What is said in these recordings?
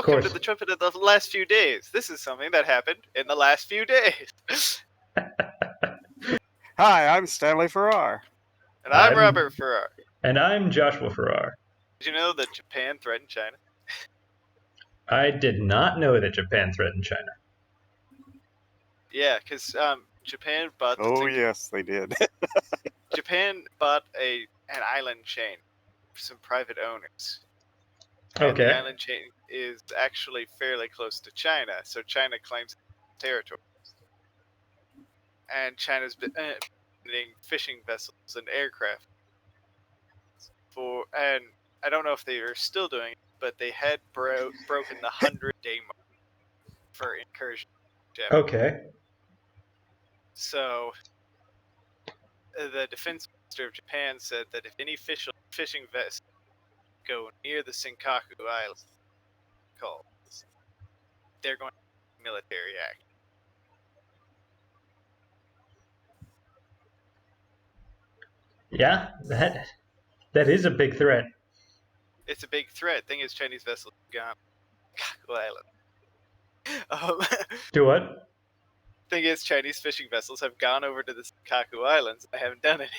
welcome to the Trumpet of the last few days. This is something that happened in the last few days. Hi, I'm Stanley Farrar. And I'm Robert Farrar. And I'm Joshua Farrar. Did you know that Japan threatened China? I did not know that Japan threatened China. Yeah, because Japan bought... yes, they did. Japan bought an island chain for some private owners. Okay. And the island chain is actually fairly close to China, so China claims territory. And China's been fishing vessels and aircraft and I don't know if they are still doing it, but they had broken the 100-day mark for incursion. Okay. So the defense minister of Japan said that if any fishing vessels go near the Senkaku Islands, they're going to military action. Yeah, that is a big threat. It's a big threat. Thing is, Chinese vessels gone Island. Do what? Thing is, Chinese fishing vessels have gone over to the Senkaku Islands. I haven't done any.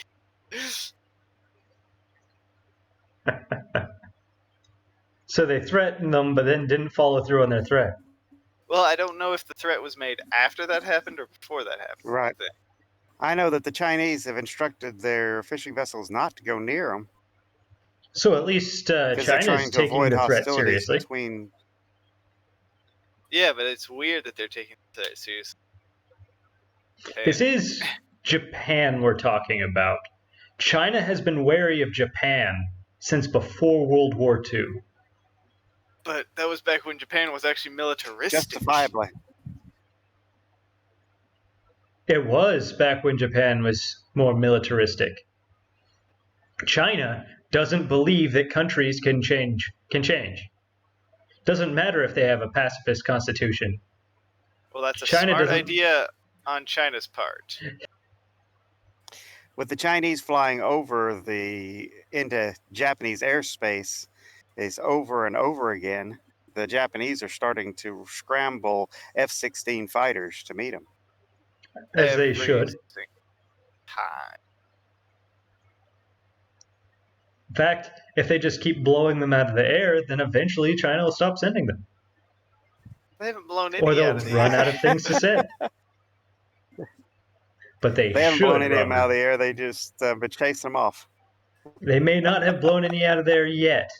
So they threatened them, but then didn't follow through on their threat. Well, I don't know if the threat was made after that happened or before that happened. Right. I know that the Chinese have instructed their fishing vessels not to go near them. So at least China's taking the threat seriously. Yeah, but it's weird that they're taking the threat seriously. This is Japan we're talking about. China has been wary of Japan since before World War II. But that was back when Japan was actually militaristic. Justifiably. It was back when Japan was more militaristic. China doesn't believe that countries can change. Doesn't matter if they have a pacifist constitution. Well, that's a smart idea on China's part. With the Chinese flying over into Japanese airspace is over and over again, the Japanese are starting to scramble F-16 fighters to meet them. As they should. In fact, if they just keep blowing them out of the air, then eventually China will stop sending them. They haven't blown any out of the air. Or they'll run out of things to say. But they haven't should blown any of them out of the air. They just been chasing them off. They may not have blown any out of there yet,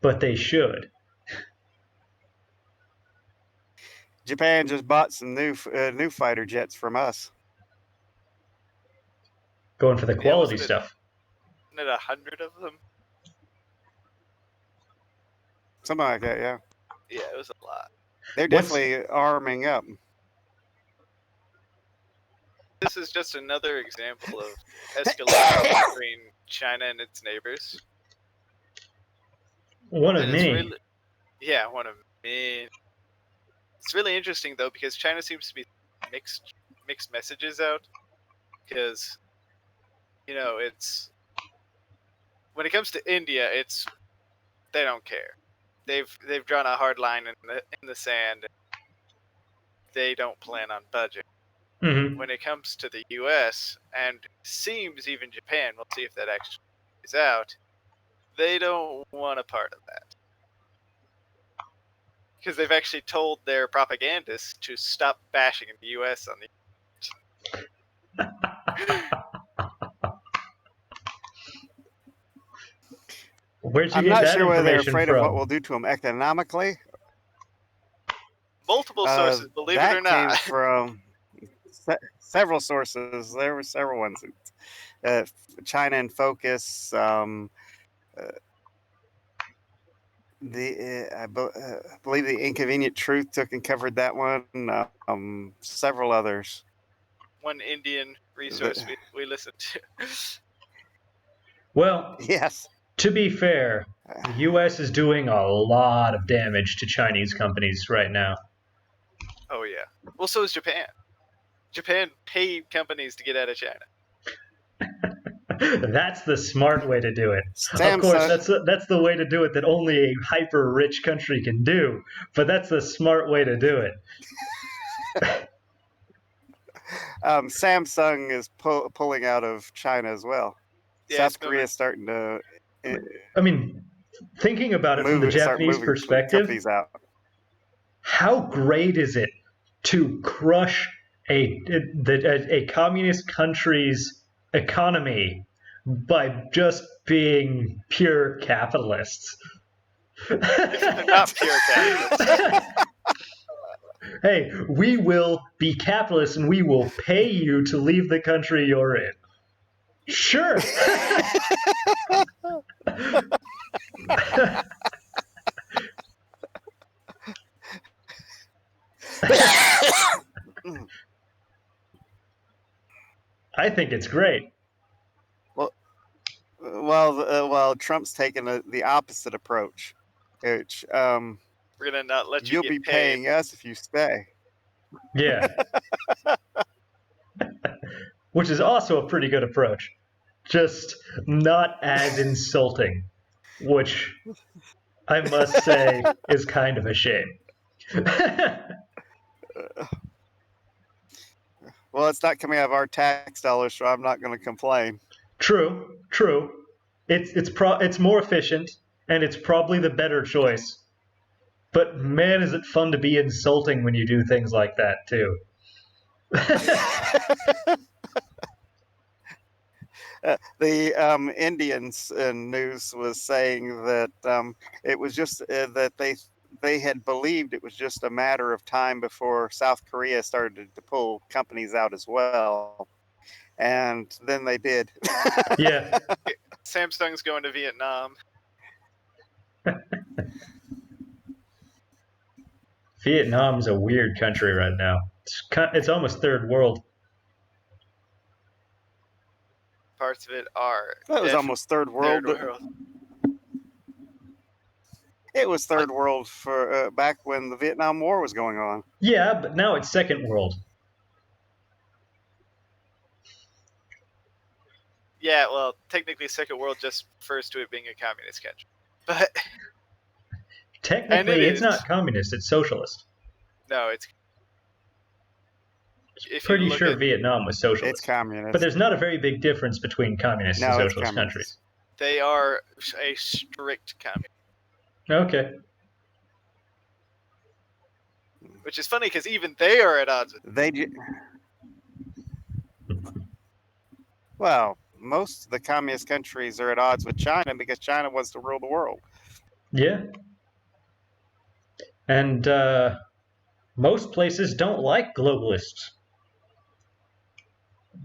but they should. Japan just bought some new fighter jets from us. Going for the quality stuff. Isn't it 100 of them? Something like that, yeah. Yeah, it was a lot. They're definitely arming up. This is just another example of escalation between China and its neighbors. One of many. One of many. It's really interesting though because China seems to be mixed messages out. Because, it's when it comes to India, they don't care. They've drawn a hard line in the sand. They don't plan on budging. Mm-hmm. When it comes to the U.S. and seems even Japan, we'll see if that actually is out. They don't want a part of that because they've actually told their propagandists to stop bashing the U.S. on the. I'm not sure whether they're afraid of what we'll do to them economically. Multiple sources, believe it or not. That came from several sources. There were several ones. China in Focus. I believe the Inconvenient Truth took and covered that one. Several others. One Indian resource we listened to. Well, yes. To be fair, the U.S. is doing a lot of damage to Chinese companies right now. Oh, yeah. Well, so is Japan. Japan paid companies to get out of China. That's the smart way to do it. Of course, Samsung, that's the way to do it that only a hyper rich country can do. But that's the smart way to do it. Samsung is pulling out of China as well. Yeah, South Korea is starting to I mean, thinking about it from the start Japanese moving perspective, companies out. how great is it to crush a communist country's economy by just being pure capitalists? Except they're not pure capitalists. Hey, we will be capitalists and we will pay you to leave the country you're in. Sure. I think it's great. Well, Trump's taking the opposite approach, which We're gonna not let you you'll get be paid. paying us if you stay. Yeah. Which is also a pretty good approach. Just not as insulting, which I must say is kind of a shame. Well, it's not coming out of our tax dollars, so I'm not going to complain. True. It's more efficient, and it's probably the better choice. But man, is it fun to be insulting when you do things like that too. The Indians news was saying that it was just that they had believed it was just a matter of time before South Korea started to pull companies out as well, and then they did. Yeah. Samsung's going to Vietnam. Vietnam's a weird country right now. It's almost third world. Parts of it are. That was almost third world. Third world. It was third world for back when the Vietnam War was going on. Yeah, but now it's second world. Yeah, well, technically, second world just refers to it being a communist country, but Technically, it's is. not communist, it's socialist. No, it's. If Pretty you look sure at, Vietnam was socialist. It's communist. But there's not a very big difference between communist and socialist countries. they are a strict communist, Okay. which is funny because even they are at odds with. Well, most of the communist countries are at odds with China because China wants to rule the world. Yeah. And most places don't like globalists.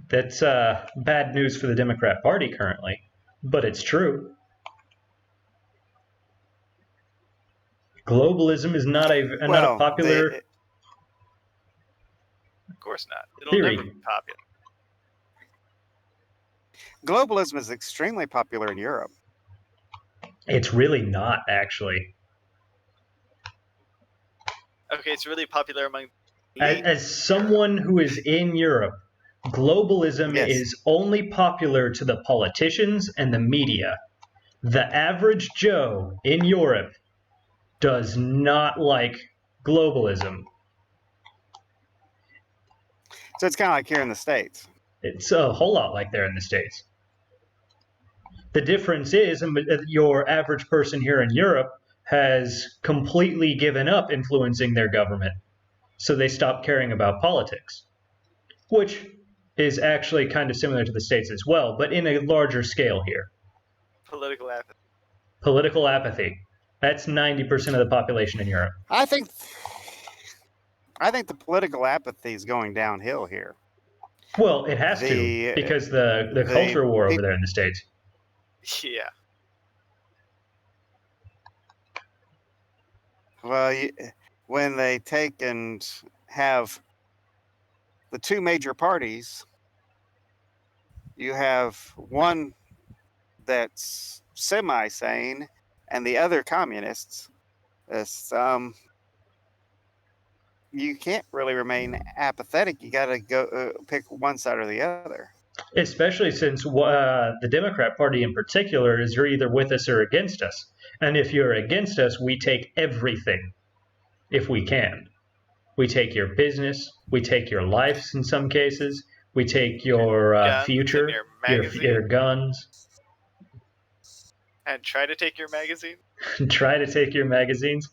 That's bad news for the Democrat Party currently, but it's true. Globalism is not a popular Of course not. It'll theory. never be popular. Globalism is extremely popular in Europe. It's really not, actually. Okay, it's really popular among. As someone who is in Europe, globalism Yes. is only popular to the politicians and the media. The average Joe in Europe does not like globalism. So it's kind of like here in the States. It's a whole lot like there in the States. The difference is your average person here in Europe has completely given up influencing their government. So they stop caring about politics, which is actually kind of similar to the States as well, but in a larger scale here. Political apathy. Political apathy. That's 90% of the population in Europe. I think the political apathy is going downhill here. Well, it has to, because the culture war over there in the States. Yeah. Well, when they take and have the two major parties, you have one that's semi-sane and the other communists. You can't really remain apathetic. You got to go pick one side or the other. Especially since the Democrat Party in particular is you're either with us or against us. And if you're against us, we take everything if we can. We take your business, we take your lives in some cases, we take your guns future, and your your magazine, guns, and try to take your magazine. try to take your magazines.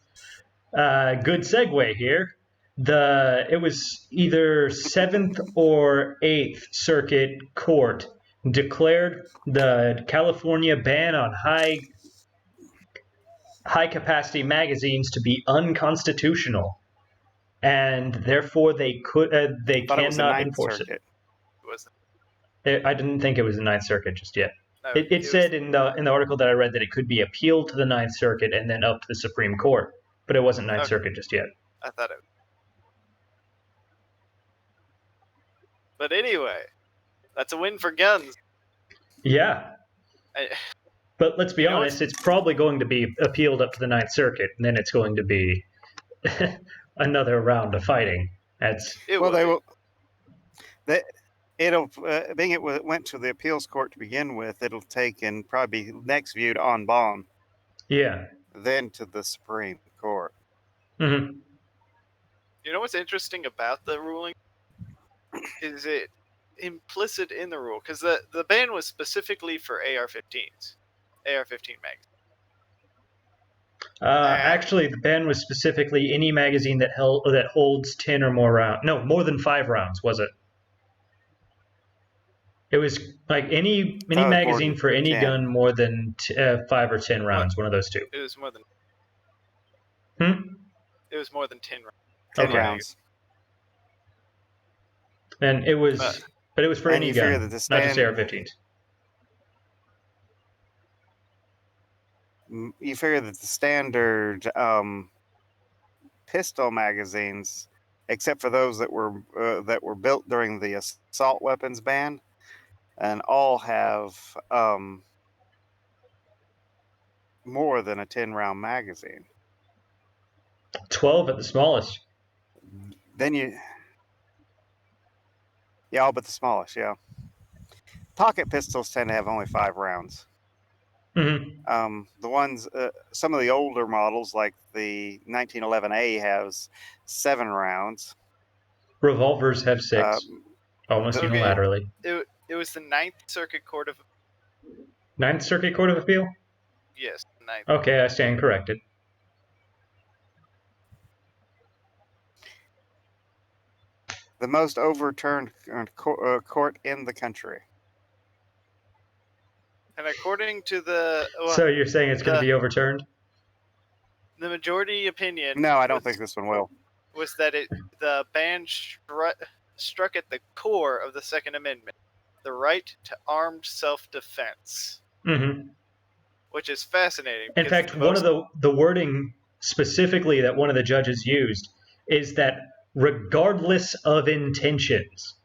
Good segue here. It was either 7th or 8th Circuit Court declared the California ban on high capacity magazines to be unconstitutional, and therefore they Thought it was the cannot Ninth enforce it. Circuit. Was I didn't think it was the Ninth Circuit just yet. no, It said in the article that I read that it could be appealed to the Ninth Circuit and then up to the Supreme Court, but it wasn't Ninth Okay. Circuit just yet. I thought it. But anyway, that's a win for guns. Yeah, but let's be You know honest, it's probably going to be appealed up to the Ninth Circuit, and then it's going to be another round of fighting. It Well, will they be. will. It'll being it went to the appeals court to begin with. It'll take and probably be next viewed en banc, Yeah. then to the Supreme Court. Mm-hmm. You know what's interesting about the ruling? Is it implicit in the rule? Because the ban was specifically for AR-15s, AR-15 magazines. Actually, the ban was specifically any magazine that holds 10 or more rounds. No, more than 5 rounds, was it? It was like any Thought it was more magazine than for any 10. gun more than 5 or 10 rounds. One of those two. It was more than. Hmm? It was more than 10 rounds. 10 Okay. rounds. And it was, but it was for and any you figure gun, that the not just stand- AR-15s. You figure that the standard pistol magazines, except for those that were built during the assault weapons ban, and all have more than a 10-round magazine. 12 at the smallest. Then all but the smallest, yeah. Pocket pistols tend to have only 5 rounds. Mm-hmm. The ones, some of the older models, like the 1911A, has 7 rounds. Revolvers have 6, almost Okay. unilaterally. It was the Ninth Circuit Court of. Ninth Circuit Court of Appeal? Yes, Ninth. Okay, I stand corrected. The most overturned court in the country. And according to the So you're saying it's going to be overturned? the majority opinion. No, I don't think this one will. Was that the ban struck at the core of the Second Amendment, the right to armed self-defense, Mm-hmm. which is fascinating. In fact, one of the wording specifically that one of the judges used is that regardless of intentions.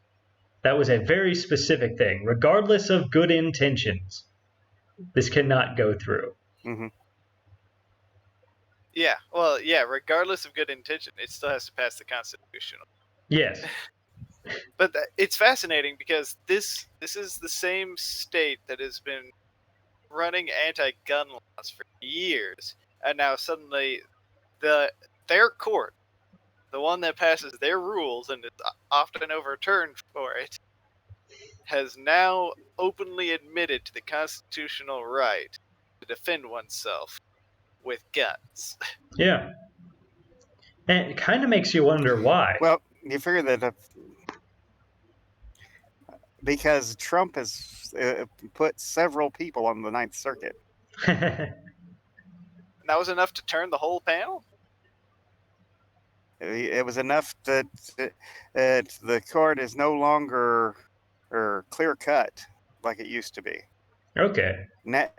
That was a very specific thing. Regardless of good intentions, this cannot go through. Mm-hmm. Yeah, well, yeah. Regardless of good intention, it still has to pass the Constitution. Yes. But it's fascinating because this is the same state that has been running anti-gun laws for years, and now suddenly their court, the one that passes their rules and is often overturned for it, has now openly admitted to the constitutional right to defend oneself with guns. Yeah. And it kind of makes you wonder why. Well, you figure that because Trump has put several people on the Ninth Circuit. And that was enough to turn the whole panel? It was enough that the court is no longer clear cut like it used to be. Okay. Now,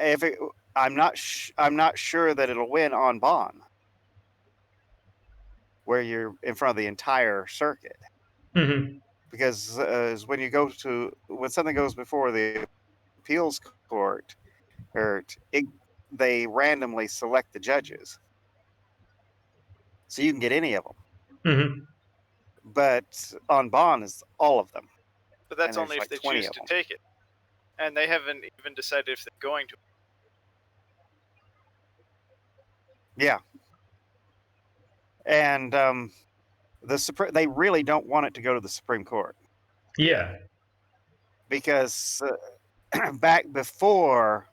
I'm not sure that it'll win en banc, where you're in front of the entire circuit. Mm-hmm. Because when something goes before the appeals court, they randomly select the judges, so you can get any of them. Mm-hmm. But en banc is all of them. But that's And only there's if like they 20 choose of to them. take it. And they haven't even decided if they're going to. Yeah. And they really don't want it to go to the Supreme Court Yeah. because back before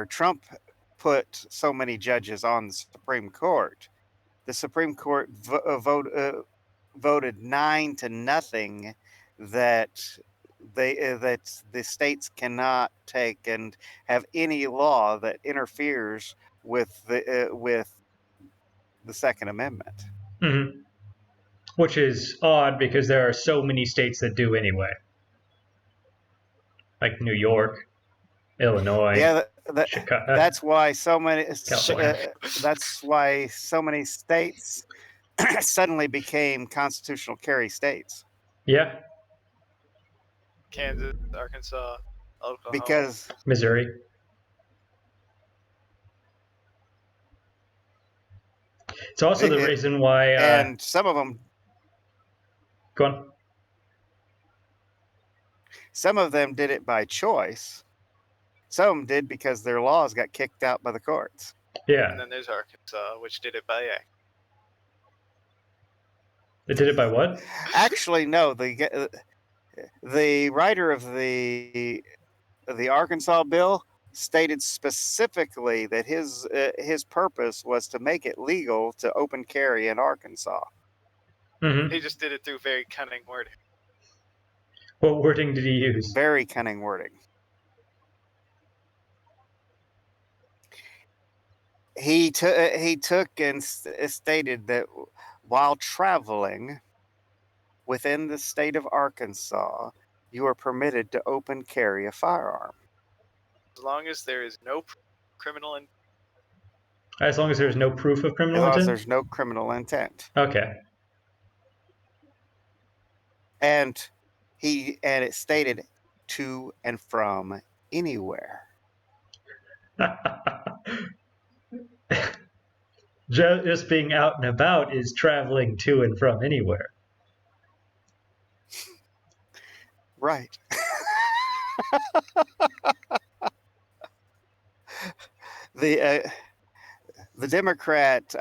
Trump put so many judges on the Supreme Court, the Supreme Court voted 9-0 that that the states cannot take and have any law that interferes with the Second Amendment. Mm-hmm. Which is odd because there are so many states that do anyway, like New York, Illinois, Yeah, Chicago, that's why so many. California. That's why so many states suddenly became constitutional carry states Yeah, Kansas, Arkansas, Oklahoma. because Missouri. It's also the reason why. and some of them Go on. did it by choice. Some did because their laws got kicked out by the courts. Yeah, And then there's Arkansas, which did it by act. they did it by what? Actually, no. The writer of the Arkansas bill stated specifically that his purpose was to make it legal to open carry in Arkansas. Mm-hmm. He just did it through very cunning wording. What wording did he use? Very cunning wording. He took and stated that while traveling within the state of Arkansas, you are permitted to open carry a firearm. As long as there is no criminal in. As long as there's no proof of As criminal long as intent? there's no criminal intent. Okay. And it stated to and from anywhere. Just being out and about is traveling to and from anywhere. Right. The Democrat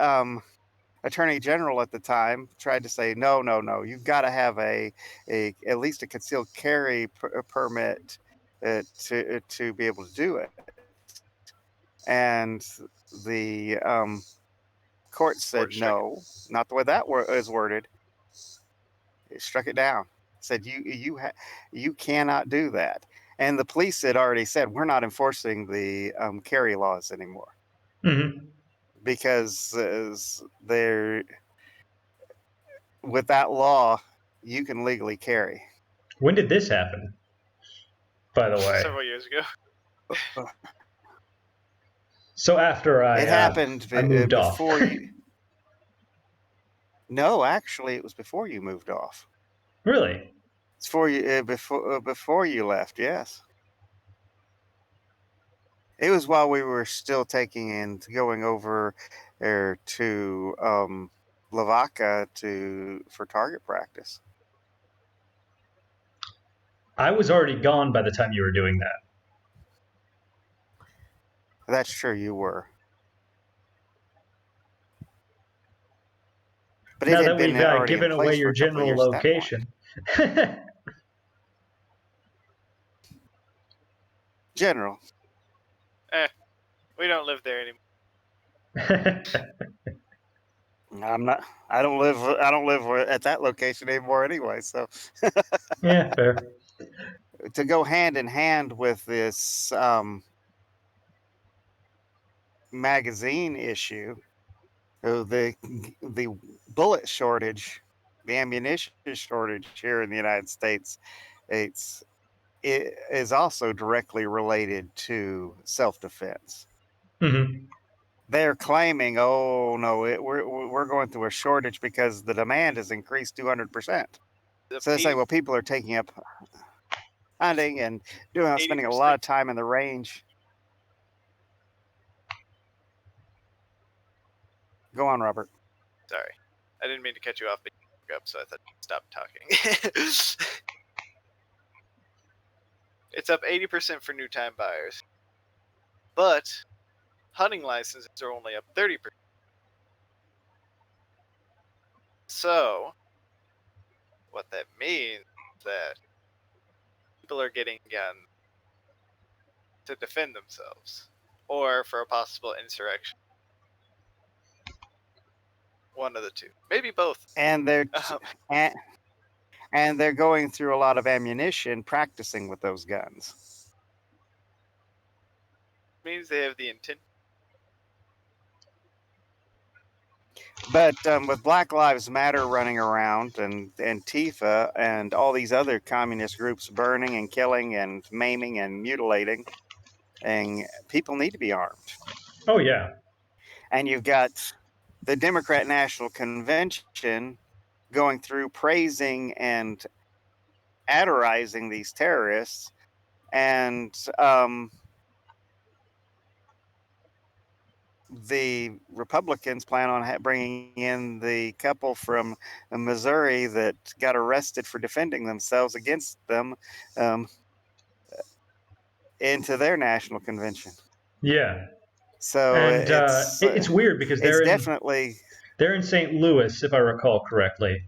Attorney General at the time tried to say, no, you've got to have at least a concealed carry permit to be able to do it. And the court said no, not the way that is worded. It struck it down. Said you cannot do that. And the police had already said we're not enforcing the carry laws anymore. Mm-hmm. Because with that law, you can legally carry. When did this happen? By the way, Several years ago. So after It happened I moved off. before you. No, actually, it was before you moved off. Really? It's before you left. Yes, it was while we were still taking and going over to Lavaca for target practice. I was already gone by the time you were doing that. That's true, you were. But Now it had that been we've already in given away place for your a couple of general years at that point. location. General. We don't live there anymore. I'm not. I don't live at that location anymore anyway. So. Yeah, fair. To go hand in hand with this magazine issue, the bullet shortage, the ammunition shortage here in the United States, it is also directly related to self-defense. Mm-hmm. They're claiming, oh no, we're going through a shortage because the demand has increased 200%. So they say, well, people are taking up hunting and spending a lot of time in the range. Go on, Robert. Sorry, I didn't mean to cut you off. But up, so I thought I'd stop talking. It's up 80% for new time buyers. But hunting licenses are only up 30%. So, what that means is that people are getting guns to defend themselves, or for a possible insurrection. One of the two, maybe both. And they're going through a lot of ammunition practicing with those guns. Means they have the intent. But with Black Lives Matter running around and Antifa and all these other communist groups burning and killing and maiming and mutilating, and people need to be armed. Oh, yeah. And you've got the Democrat National Convention going through praising and adorizing these terrorists, and the Republicans plan on bringing in the couple from Missouri that got arrested for defending themselves against them into their national convention. Yeah. So And it's weird because they're in St. Louis, if I recall correctly.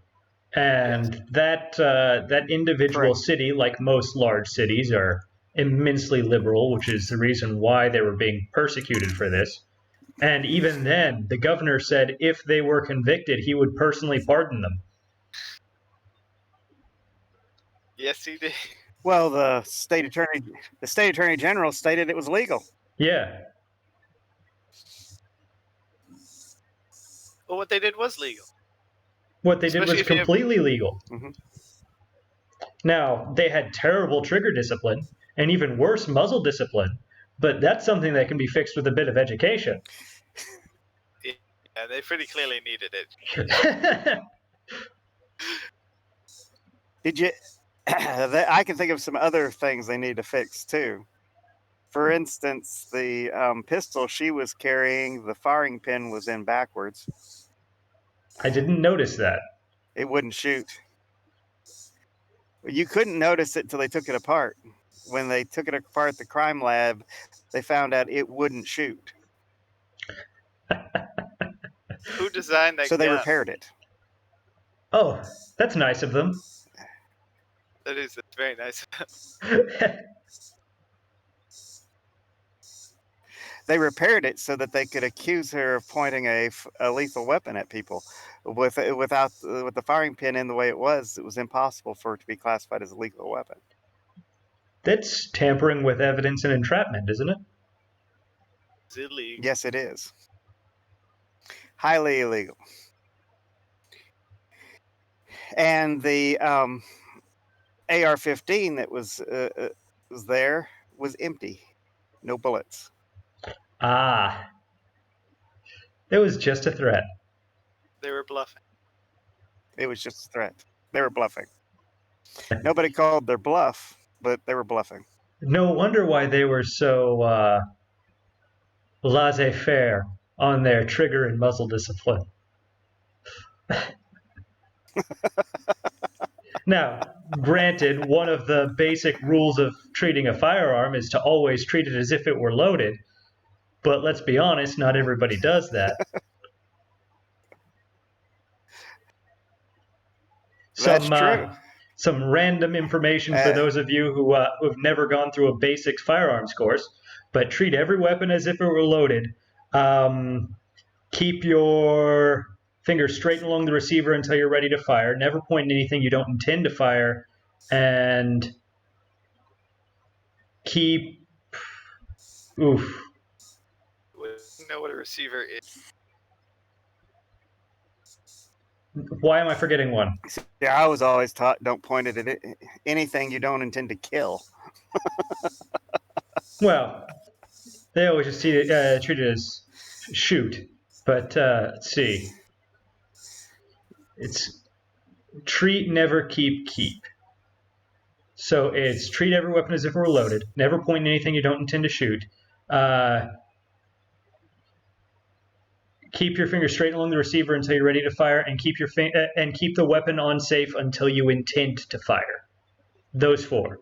And Yes. that individual Correct. city, like most large cities, are immensely liberal, which is the reason why they were being persecuted for this. And even then, the governor said if they were convicted, he would personally pardon them. Yes, he did. Well, the state attorney general stated it was legal. Yeah. Well, what they did was legal. What they did was Especially if you have- completely legal. Mhm. Now, they had terrible trigger discipline and even worse muzzle discipline, but that's something that can be fixed with a bit of education. Yeah, they pretty clearly needed it. Did you? I can think of some other things they need to fix too. For instance, the pistol she was carrying, the firing pin was in backwards. I didn't notice that. It wouldn't shoot. You couldn't notice it till they took it apart. When they took it apart at the crime lab, they found out it wouldn't shoot. Who designed that So they gun? repaired it. Oh, that's nice of them. That's very nice. They repaired it so that they could accuse her of pointing a lethal weapon at people. With the firing pin in the way it was impossible for it to be classified as a lethal weapon. That's tampering with evidence and entrapment, isn't it? It's illegal. Yes, it is. Highly illegal. And the AR-15 that was there was empty, no bullets. Ah. It was just a threat. They were bluffing. It was just a threat. They were bluffing. Nobody called their bluff, but they were bluffing. No wonder why they were so laissez-faire on their trigger and muzzle discipline. Now, granted, one of the basic rules of treating a firearm is to always treat it as if it were loaded. But let's be honest, not everybody does that. That's true. Some random information for those of you who have never gone through a basic firearms course, but treat every weapon as if it were loaded. Keep your finger straight along the receiver until you're ready to fire. Never point anything you don't intend to fire. And keep... Oof. You know what a receiver is. Why am I forgetting one? Yeah, I was always taught don't point it at anything you don't intend to kill. Well, they always just treat it as shoot. But let's see. It's treat, never, keep, keep. So it's treat every weapon as if it were loaded. Never point anything you don't intend to shoot. keep your finger straight along the receiver until you're ready to fire, and keep the weapon on safe until you intend to fire. Those 4.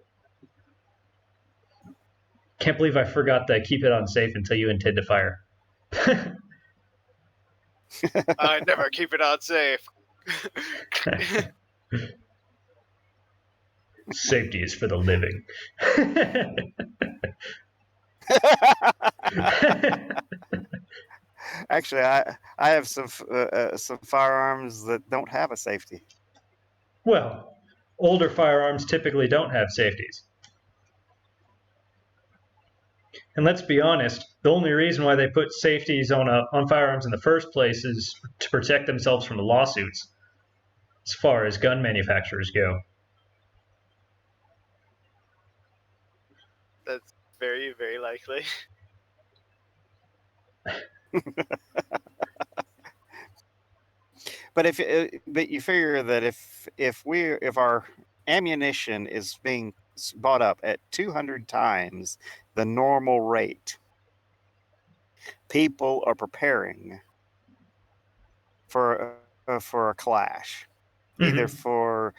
Can't believe I forgot that keep it on safe until you intend to fire. I never keep it on safe. Safety is for the living. Actually, I have some firearms that don't have a safety. Well, older firearms typically don't have safeties. And let's be honest, the only reason why they put safeties on firearms in the first place is to protect themselves from lawsuits, as far as gun manufacturers go. That's very, very likely. But but you figure that if our ammunition is being bought up at 200 times the normal rate, people are preparing for a clash, either for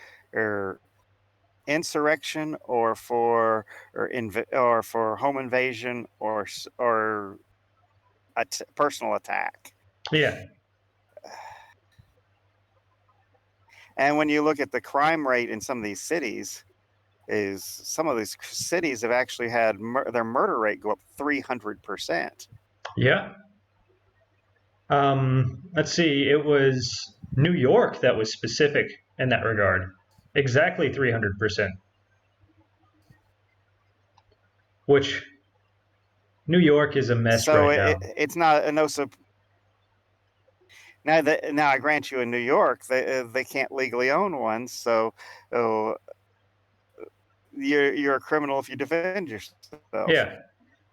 insurrection or for home invasion or a personal attack. Yeah. And when you look at the crime rate in some of these cities, some of these cities have actually had their murder rate go up 300%. Yeah. Let's see. It was New York that was specific in that regard. Exactly 300%. Which New York is a mess right now. It's not a Now I grant you, in New York, they can't legally own one, so you're a criminal if you defend yourself. Yeah.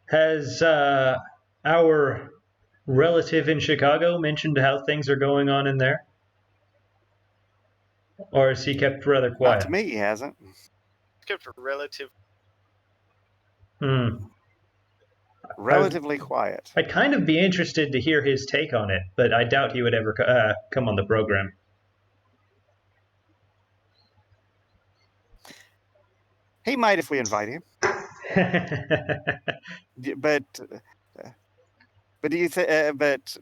Has our relative in Chicago mentioned how things are going on in there? Or has he kept rather quiet? Not to me, he hasn't. Kept relative. Relatively quiet. I'd kind of be interested to hear his take on it, but I doubt he would ever come on the program. He might if we invite him. But do you but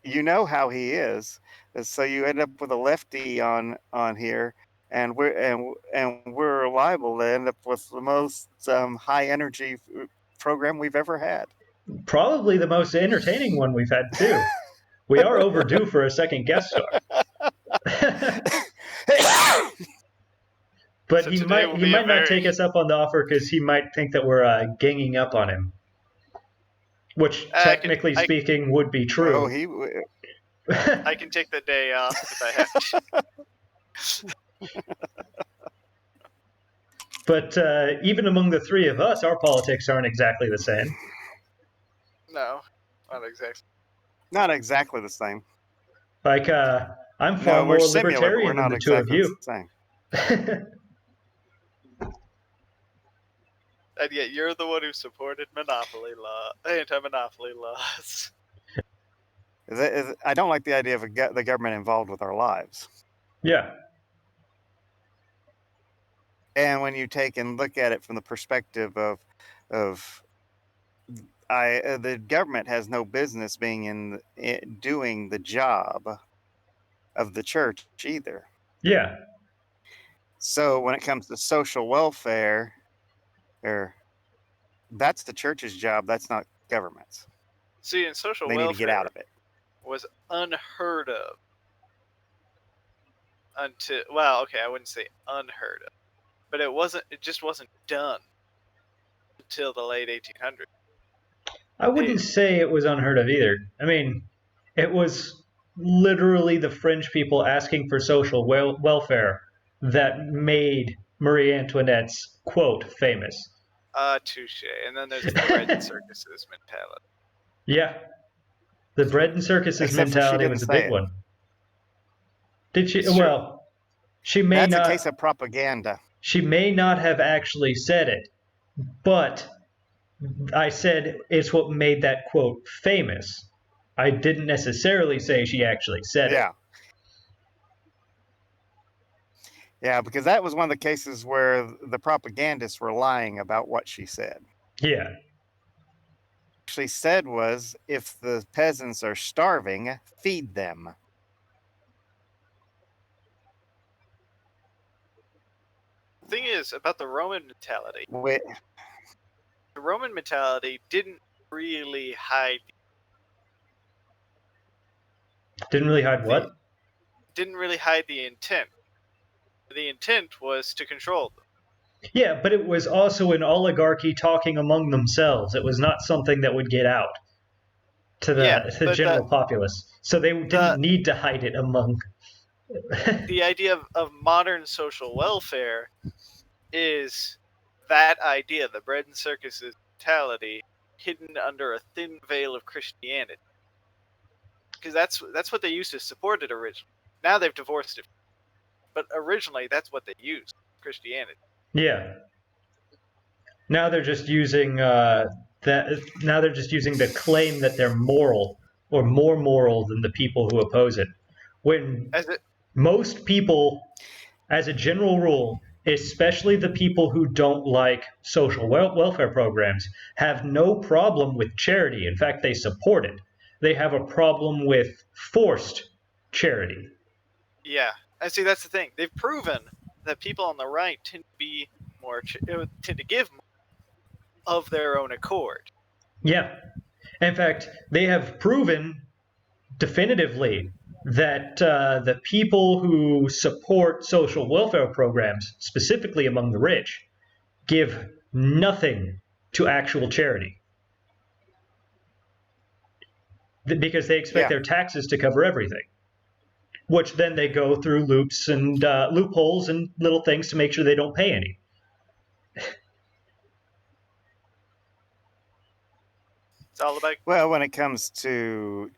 you know how he is, so you end up with a lefty on here, and we're liable to end up with the most high energy program we've ever had. Probably the most entertaining one we've had too. We are overdue for a second guest star. But so he might not take us up on the offer because he might think that we're ganging up on him, which technically speaking would be true. I can take the day off if I have to. But even among the 3 of us, our politics aren't exactly the same. No, not exactly. Not exactly the same. Like, I'm far more libertarian than the two of you. And yet you're the one who supported anti-monopoly laws. I don't like the idea of the government involved with our lives. Yeah. And when you take and look at it from the perspective of the government has no business being doing the job of the church either. Yeah. So when it comes to social welfare, that's the church's job. That's not government's. See, in social welfare, they need to get out of it. Was unheard of until, well, okay, I wouldn't say unheard of, but it just wasn't done until the late 1800s. I wouldn't say it was unheard of either. I mean, it was literally the French people asking for social welfare that made Marie Antoinette's quote famous. Touche. And then there's the bread and circuses mentality. Yeah. The bread and circuses mentality was a big one. Did she? Well, she may not. That's a case of propaganda. She may not have actually said it, but I said it's what made that quote famous. I didn't necessarily say she actually said it. Yeah. Yeah, because that was one of the cases where the propagandists were lying about what she said. Yeah. Actually said was, if the peasants are starving, feed them. The thing is about the Roman mentality. Wh- The Roman mentality didn't really hide Didn't really hide what? the intent. The intent was to control them. Yeah, but it was also an oligarchy talking among themselves. It was not something that would get out to Yeah, the but general populace. So they didn't need to hide it among. the idea of modern social welfare is that idea, the bread and circuses mentality, hidden under a thin veil of Christianity. Because that's what they used to support it originally. Now they've divorced it, but originally that's what they used, Christianity. Yeah. Now they're just using that. Now they're just using the claim that they're moral or more moral than the people who oppose it. When As it, most people, as a general rule, especially the people who don't like social welfare programs, have no problem with charity. In fact, they support it. They have a problem with forced charity. yeah, I see. That's the thing. They've proven that people on the right tend to be tend to give more of their own accord. Yeah. In fact, they have proven definitively that the people who support social welfare programs, specifically among the rich, give nothing to actual charity because they expect yeah. their taxes to cover everything, which then they go through loops and loopholes and little things to make sure they don't pay any. It's all about Well, when it comes to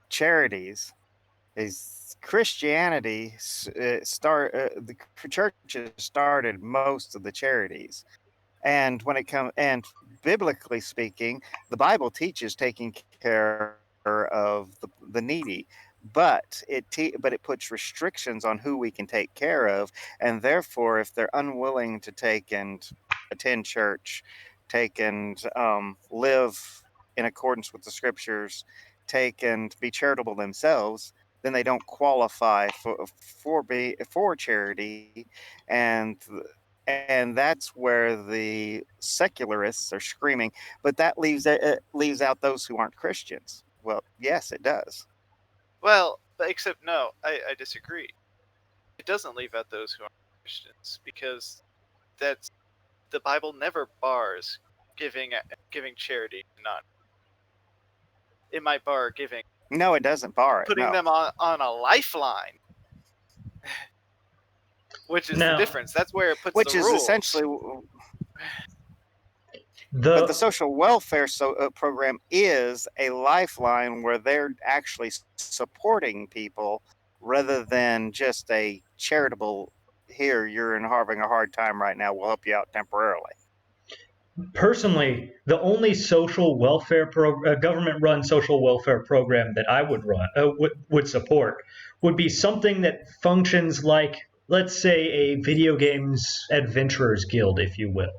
charities, is Christianity the churches started most of the charities, and when it comes and biblically speaking, the Bible teaches taking care of the needy, but it puts restrictions on who we can take care of, and therefore, if they're unwilling to take and attend church, take and live in accordance with the scriptures, take and be charitable themselves, then they don't qualify for charity, and that's where the secularists are screaming. But that leaves out those who aren't Christians. Well, yes, it does. well, but except no, I disagree. It doesn't leave out those who aren't Christians because that's the Bible never bars giving charity to non. It might bar giving, No, it doesn't bar it. putting No. them on a lifeline, which is the Now, difference. That's where it puts Which the is rules. essentially, but the social welfare program is a lifeline where they're actually supporting people rather than just a charitable. Here, you're having a hard time right now. We'll help you out temporarily. personally, the only social welfare government-run social welfare program that I would would support would be something that functions like, let's say, a video games adventurers guild, if you will,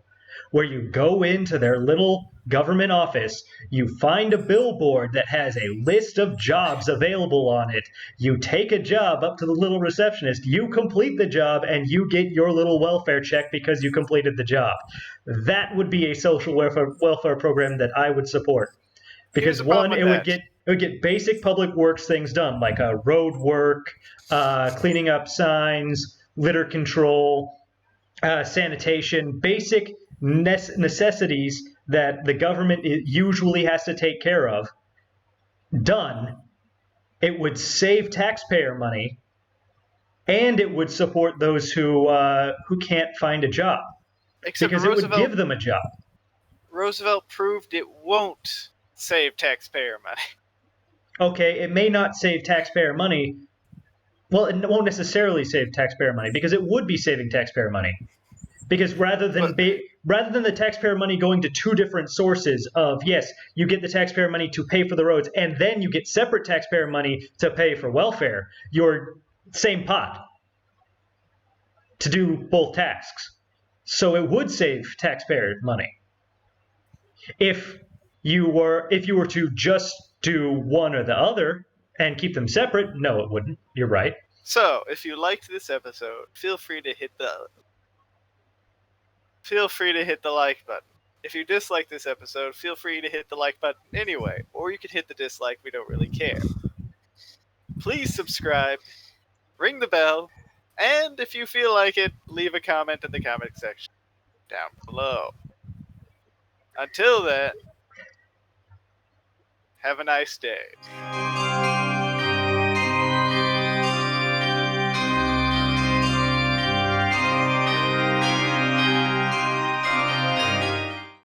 where you go into their little government office, you find a billboard that has a list of jobs available on it, you take a job up to the little receptionist, you complete the job, and you get your little welfare check because you completed the job. That would be a social welfare program that I would support. Here's Because the problem one, with it would that. get basic public works things done, like road work, cleaning up signs, litter control, sanitation, basic necessities that the government usually has to take care of, done. It would save taxpayer money, and it would support those who can't find a job Except because it would give them a job. Roosevelt proved it won't save taxpayer money. Okay, it may not save taxpayer money. Well, it won't necessarily save taxpayer money because it would be saving taxpayer money. Because rather than the taxpayer money going to two different sources of, yes, you get the taxpayer money to pay for the roads and then you get separate taxpayer money to pay for welfare, you're same pot to do both tasks. So it would save taxpayer money. If you were to just do one or the other and keep them separate, no, it wouldn't. You're right. So, if you liked this episode, feel free to hit the like button. If you dislike this episode, feel free to hit the like button anyway, or you can hit the dislike, we don't really care. Please subscribe, ring the bell, and if you feel like it, leave a comment in the comment section down below. Until then, have a nice day.